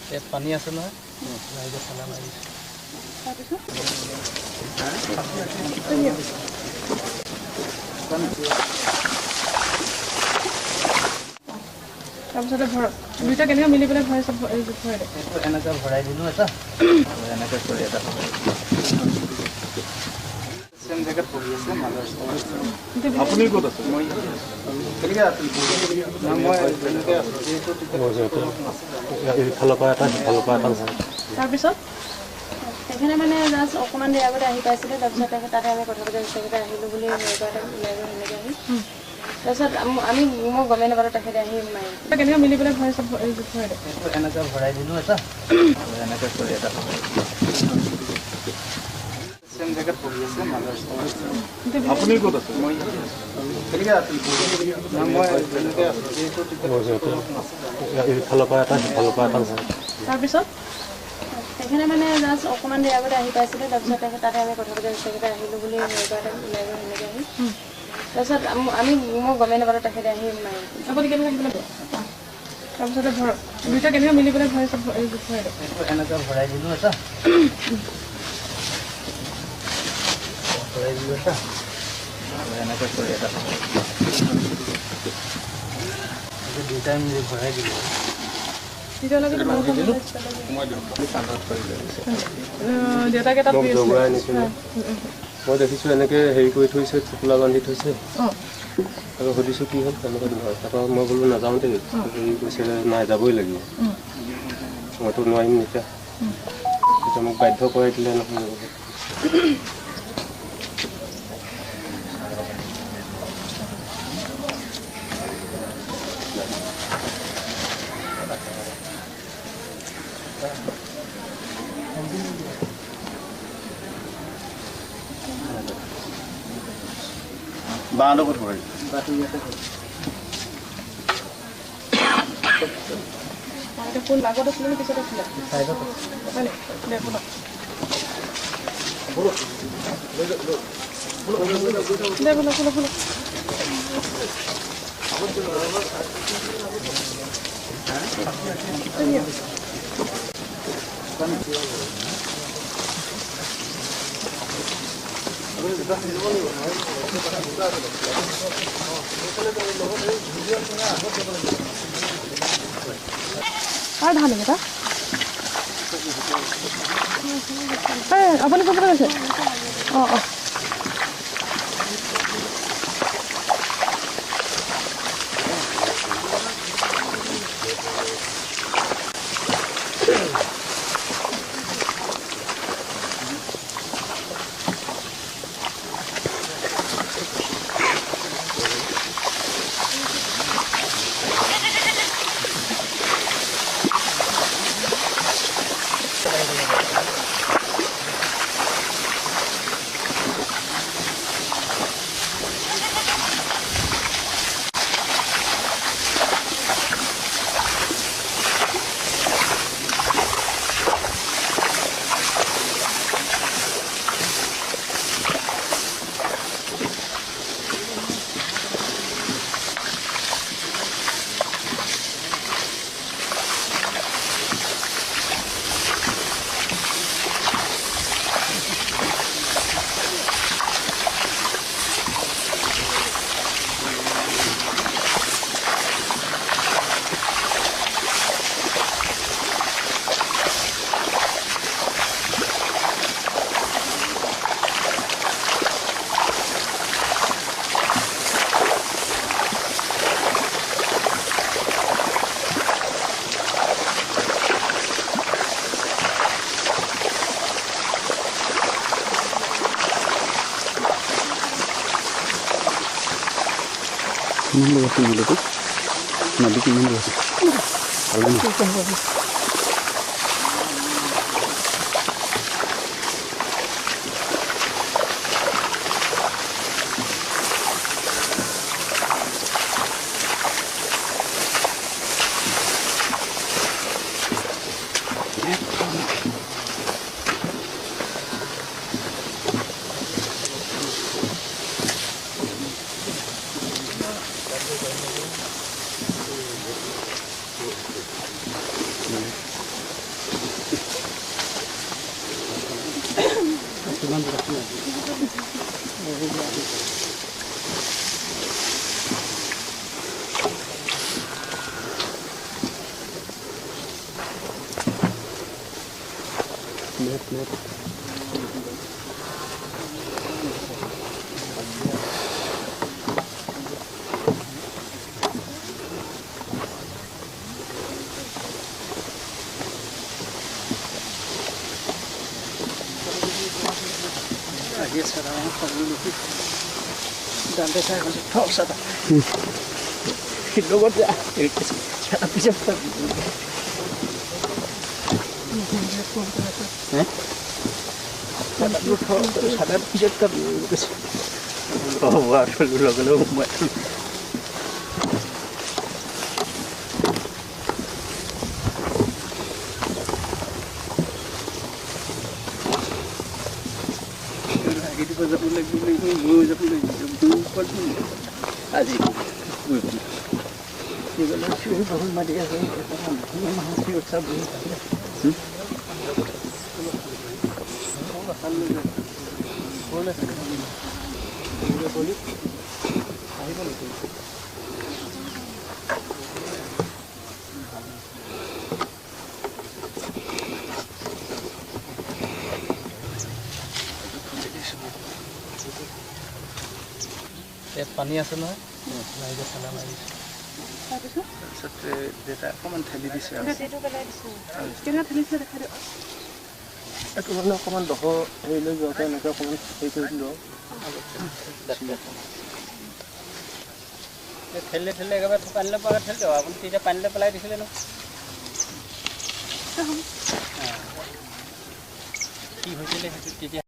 ইয়াত পানী আছে নহয় ৰাইজে চালা মাৰিছে তাৰপিছতে দুইটা কেনেকৈ মিলি পেলাই ভৰাই চব ভৰাই দে এনেকৈ ভৰাই দিলোঁ এটা এনেকৈ কৰি এটা চেম জেগাত পঢ়ি আছে আপুনি ক'ত আছে? মই ইফালৰ পৰা এটা সিফালৰ পৰা এটা তাৰপিছত সেইখিনি মানে জাষ্ট অকণমান দেৰি আগতে আহি পাইছিলে তাৰপিছত তাতে আমি কথা পাতি তেখেতে আহিলোঁ বুলি সেনেকৈ আহি তাৰপিছত আমি মই গমেই নাপালোঁ তেখেতে আহি মাৰি কেনেকৈ মিলি পেলাই ভৰাই চব ভৰাই দে এনেকৈ ভৰাই দিলোঁ এটা এনেকৈ কৰি এটা চেম জেগাত পঢ়ি আছে আপুনি ক'ত আছে? মই ইফালৰ পৰা এটা সিফালৰ পৰা এটা তাৰপিছত সেইখিনি মানে জাষ্ট অকণমান দেৰি আগতে আহি পাইছিলে তাৰপিছত তাতে আমি কথা পাতি তেখেতে আহিলোঁ বুলি সেনেকৈ আহি তাৰপিছত আমি মই গমেই নাপালোঁ তেখেতে আহি মাৰি আপুনি কেনেকৈ আহিবলৈ তাৰপিছতে দুইটা কেনেকৈ মিলি পেলাই ভৰাই চব ভৰাই দে এনেকৈ ভৰাই দিলোঁ এটা ভৰাই দিলোঁ এটা এনেকৈ কৰি এটা দুইটাই মিলি ভৰাই দিলোঁ তেতিয়ালৈকে দেউতাকে তাত মই দেখিছোঁ এনেকৈ হেৰি কৰি থৈছে টোপোলা বান্ধি থৈছে আৰু সুধিছোঁ কি হ'ল তেনেকৈ নহয় তাৰপৰা মই বোলো নাযাওঁ দেই হেৰি কৈছে নাই যাবই লাগিব মইতো নোৱাৰিম এতিয়া এতিয়া মোক বাধ্য কৰাই দিলে নহয় বাঁহটো ক'ত হয় ফুল আগত আছিলে নে পিছত আছিলে আৰু ধান এটা আপুনি ক'বলৈ গৈছে অঁ অঁ কিমান দূৰ আছে নদীটো নদী কিমান দূৰ আছে Aja sekarang kalau lebih dan desa kalau tahu sada. Hidup aja. Cara bisa Sada dulu tahu sada bisa kan. Oh, waduh lu kalau buat. Gitu pada mulai aji juga nasi bahun madia saya ini masih sabu পানী আছে নহয় lies চালা মাৰি তাৰপিছত দেউতা অকণমান ঠেলি দিছে আৰু এইটো মানে অকণমান দহ হেৰি লৈ যোৱাকৈ এনেকৈ অকণমান হেৰি কৰি দিলোঁ ঠেলি ঠেলি একেবাৰে পানীলৈ পৰা ঠেলি দিওঁ আপুনি তেতিয়া পানীলৈ পেলাই দিছিলে ন কি হৈছিলে সেইটো তেতিয়া